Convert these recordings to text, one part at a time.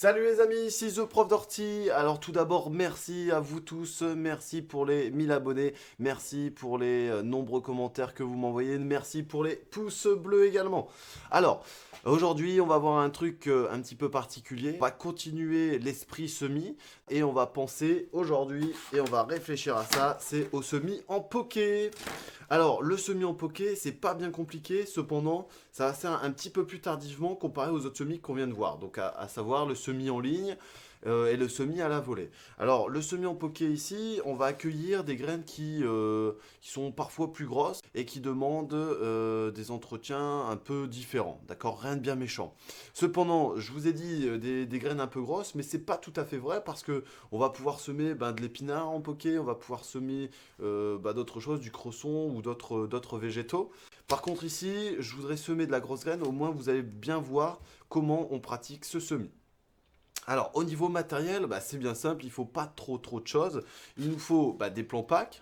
Salut les amis, ici The Prof d'Ortie. Alors tout d'abord, merci à vous tous, merci pour les 1000 abonnés, merci pour les nombreux commentaires que vous m'envoyez, merci pour les pouces bleus également. Alors, aujourd'hui, on va voir un truc un petit peu particulier. On va continuer l'esprit semi et on va penser aujourd'hui et on va réfléchir à ça, c'est au semi en poké. Alors, le semi en poké, c'est pas bien compliqué, cependant, ça va se faire un petit peu plus tardivement comparé aux autres semis qu'on vient de voir. Donc, à savoir le semi en ligne et le semi à la volée. Alors, le semi en poké ici, on va accueillir des graines qui sont parfois plus grosses et qui demandent des entretiens un peu différents. D'accord? Rien de bien méchant. Cependant, je vous ai dit des graines un peu grosses, mais c'est pas tout à fait vrai parce que on va pouvoir semer de l'épinard en poké, on va pouvoir semer d'autres choses, du cresson ou d'autres végétaux. Par contre ici, je voudrais semer de la grosse graine, au moins vous allez bien voir comment on pratique ce semis. Alors au niveau matériel, c'est bien simple, il ne faut pas trop de choses. Il nous faut des plants packs.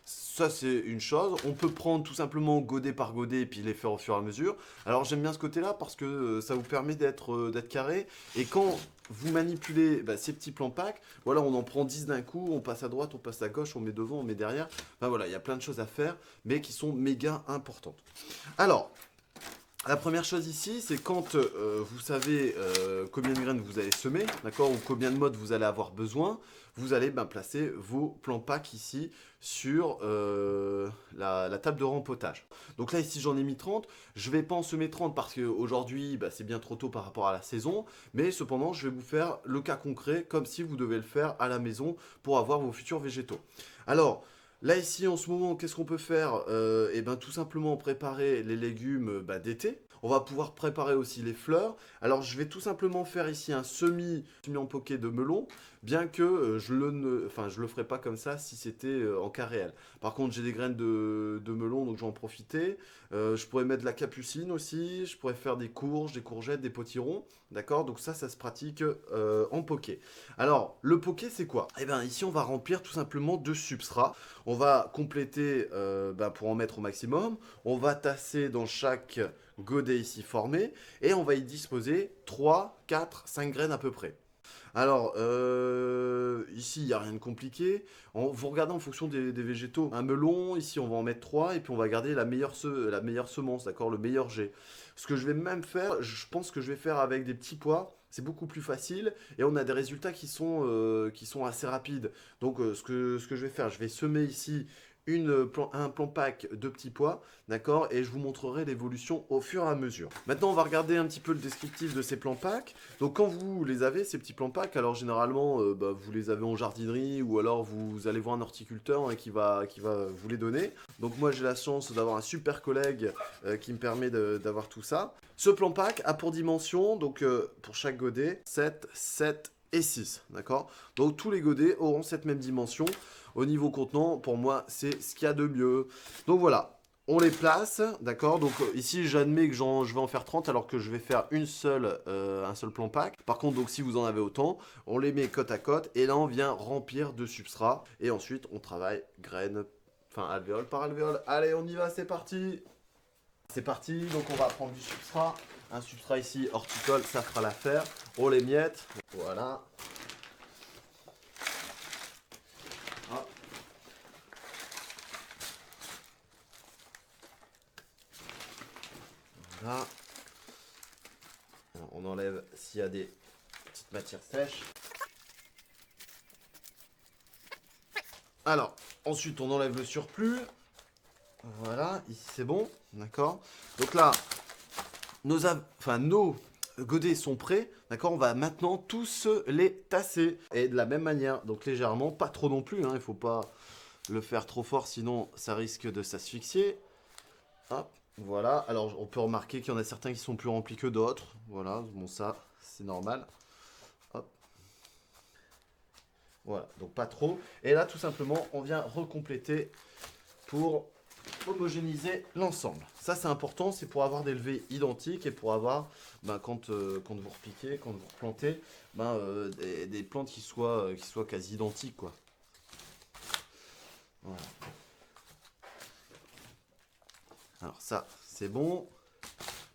Ça, c'est une chose. On peut prendre tout simplement godet par godet et puis les faire au fur et à mesure. Alors, j'aime bien ce côté-là parce que ça vous permet d'être carré. Et quand vous manipulez ces petits plans packs, voilà, on en prend 10 d'un coup, on passe à droite, on passe à gauche, on met devant, on met derrière. Voilà, il y a plein de choses à faire, mais qui sont méga importantes. Alors, la première chose ici, c'est quand vous savez combien de graines vous allez semer, d'accord, ou combien de modes vous allez avoir besoin, vous allez placer vos plants packs ici sur la table de rempotage. Donc là, ici, j'en ai mis 30. Je ne vais pas en semer 30 parce qu'aujourd'hui, c'est bien trop tôt par rapport à la saison. Mais cependant, je vais vous faire le cas concret comme si vous devez le faire à la maison pour avoir vos futurs végétaux. Alors, là ici en ce moment, qu'est-ce qu'on peut faire tout simplement préparer les légumes d'été. On va pouvoir préparer aussi les fleurs. Alors je vais tout simplement faire ici un semi en poké de melon, bien que je le ferai pas comme ça si c'était en cas réel. Par contre j'ai des graines de melon donc je vais en profiter. Je pourrais mettre de la capucine aussi, je pourrais faire des courges, des courgettes, des potirons. D'accord, donc ça se pratique en poké. Alors le poké c'est quoi? Eh bien ici on va remplir tout simplement de substrat. On va compléter pour en mettre au maximum. On va tasser dans chaque godet ici formé et on va y disposer 3, 4, 5 graines à peu près. Alors, ici, il n'y a rien de compliqué. Vous regardez en fonction des végétaux. Un melon, ici, on va en mettre 3 et puis on va garder la meilleure semence, d'accord, le meilleur jet. Ce que je vais même faire, je pense que je vais faire avec des petits pois. C'est beaucoup plus facile et on a des résultats qui sont assez rapides. Donc, ce que je vais faire, je vais semer ici un plan pack de petits pois, d'accord, et je vous montrerai l'évolution au fur et à mesure. Maintenant, on va regarder un petit peu le descriptif de ces plans packs. Donc, quand vous les avez, ces petits plans packs, alors généralement, vous les avez en jardinerie ou alors vous allez voir un horticulteur qui va vous les donner. Donc, moi, j'ai la chance d'avoir un super collègue qui me permet d'avoir tout ça. Ce plan pack a pour dimension, donc pour chaque godet, 7, 7 et 6, d'accord. Donc, tous les godets auront cette même dimension. Au niveau contenant, pour moi, c'est ce qu'il y a de mieux. Donc voilà, on les place, d'accord. Donc ici, j'admets que je vais en faire 30 alors que je vais faire un seul plan pack. Par contre, donc si vous en avez autant, on les met côte à côte et là, on vient remplir de substrat. Et ensuite, on travaille graines, alvéole par alvéole. Allez, on y va, c'est parti. C'est parti, donc on va prendre du substrat. Un substrat ici, horticole, ça fera l'affaire. On les miette, voilà. Là, on enlève s'il y a des petites matières sèches. Alors, ensuite on enlève le surplus. Voilà, ici c'est bon, d'accord. Donc là, nos godets sont prêts, d'accord. On va maintenant tous les tasser. Et de la même manière, donc légèrement, pas trop non plus, il ne faut pas le faire trop fort, sinon ça risque de s'asphyxier. Hop. Voilà, alors on peut remarquer qu'il y en a certains qui sont plus remplis que d'autres. Voilà, bon ça, c'est normal. Hop. Voilà, donc pas trop. Et là, tout simplement, on vient recompléter pour homogénéiser l'ensemble. Ça, c'est important, c'est pour avoir des levées identiques et pour avoir, quand vous repiquez, quand vous replantez, des plantes qui soient quasi identiques, quoi. Voilà. Alors ça, c'est bon.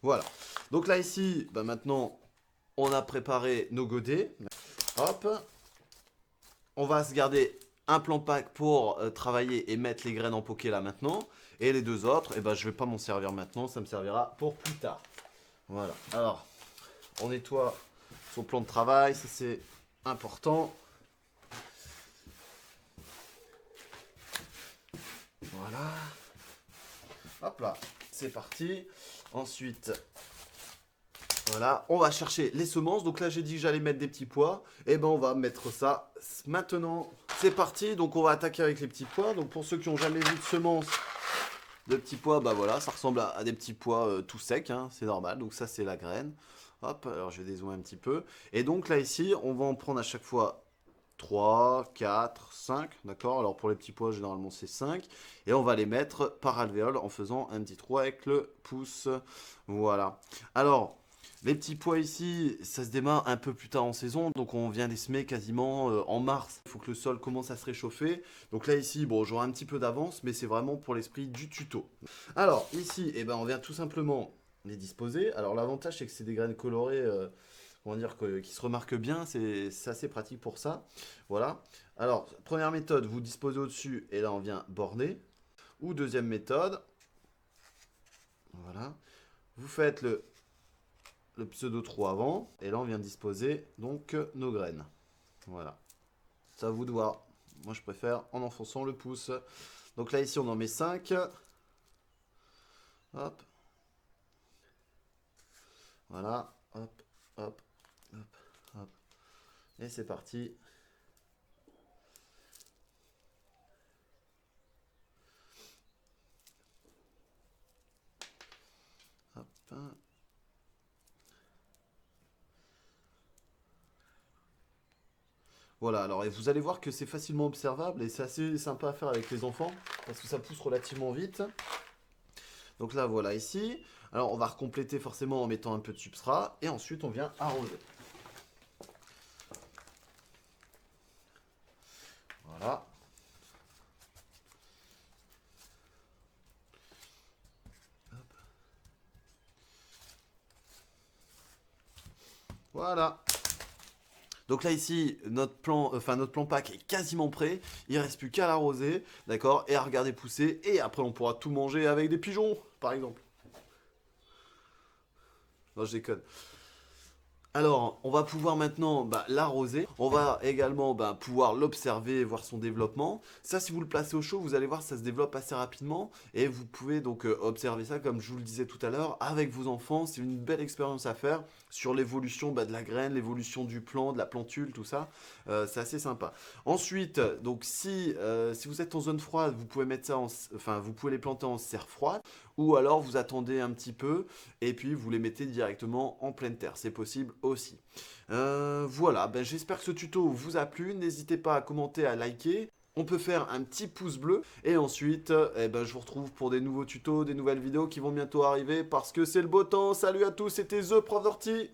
Voilà. Donc là, ici, maintenant, On a préparé nos godets. Hop. On va se garder un plan pack pour travailler et mettre les graines en poké là maintenant. Et les deux autres, eh ben, je vais pas m'en servir maintenant, ça me servira pour plus tard. Voilà. Alors, on nettoie son plan de travail, ça c'est important. Voilà. Hop là, c'est parti. Ensuite, voilà, on va chercher les semences. Donc là, j'ai dit que j'allais mettre des petits pois. Et ben, on va mettre ça maintenant. C'est parti. Donc, on va attaquer avec les petits pois. Donc, pour ceux qui n'ont jamais vu de semences de petits pois, bah voilà, ça ressemble à des petits pois tout secs. Hein, c'est normal. Donc, ça, c'est la graine. Hop, alors je vais dézoomer un petit peu. Et donc, là, ici, on va en prendre à chaque fois 3, 4, 5, d'accord. Alors pour les petits pois, généralement c'est 5. Et on va les mettre par alvéole en faisant un petit trou avec le pouce. Voilà. Alors, les petits pois ici, ça se démarre un peu plus tard en saison. Donc on vient les semer quasiment en mars. Il faut que le sol commence à se réchauffer. Donc là ici, bon, j'aurai un petit peu d'avance, mais c'est vraiment pour l'esprit du tuto. Alors ici, eh ben, on vient tout simplement les disposer. Alors l'avantage, c'est que c'est des graines colorées... on va dire qui se remarque bien, c'est assez pratique pour ça. Voilà. Alors, première méthode, vous disposez au-dessus et là on vient borner. Ou deuxième méthode, voilà. Vous faites le pseudo-trou avant et là on vient disposer donc nos graines. Voilà. C'est à vous de voir. Moi je préfère en enfonçant le pouce. Donc là ici on en met 5. Hop. Voilà. Hop, hop. Hop, hop. Et c'est parti. Hop. Voilà, alors et vous allez voir que c'est facilement observable et c'est assez sympa à faire avec les enfants parce que ça pousse relativement vite. Donc là voilà ici. Alors on va recompléter forcément en mettant un peu de substrat et ensuite on vient arroser. Voilà. Hop. Voilà. Donc là ici, notre plan pack est quasiment prêt. Il ne reste plus qu'à l'arroser, d'accord, et à regarder pousser. Et après on pourra tout manger avec des pigeons, par exemple. Non, je déconne. Alors, on va pouvoir maintenant l'arroser. On va également pouvoir l'observer, voir son développement. Ça, si vous le placez au chaud, vous allez voir, ça se développe assez rapidement. Et vous pouvez donc observer ça, comme je vous le disais tout à l'heure, avec vos enfants. C'est une belle expérience à faire sur l'évolution de la graine, l'évolution du plant, de la plantule, tout ça. C'est assez sympa. Ensuite, donc si vous êtes en zone froide, vous pouvez mettre ça vous pouvez les planter en serre froide. Ou alors vous attendez un petit peu et puis vous les mettez directement en pleine terre. C'est possible aussi. Voilà, j'espère que ce tuto vous a plu. N'hésitez pas à commenter, à liker. On peut faire un petit pouce bleu. Et ensuite, je vous retrouve pour des nouveaux tutos, des nouvelles vidéos qui vont bientôt arriver parce que c'est le beau temps. Salut à tous, c'était The Prof d'Ortie.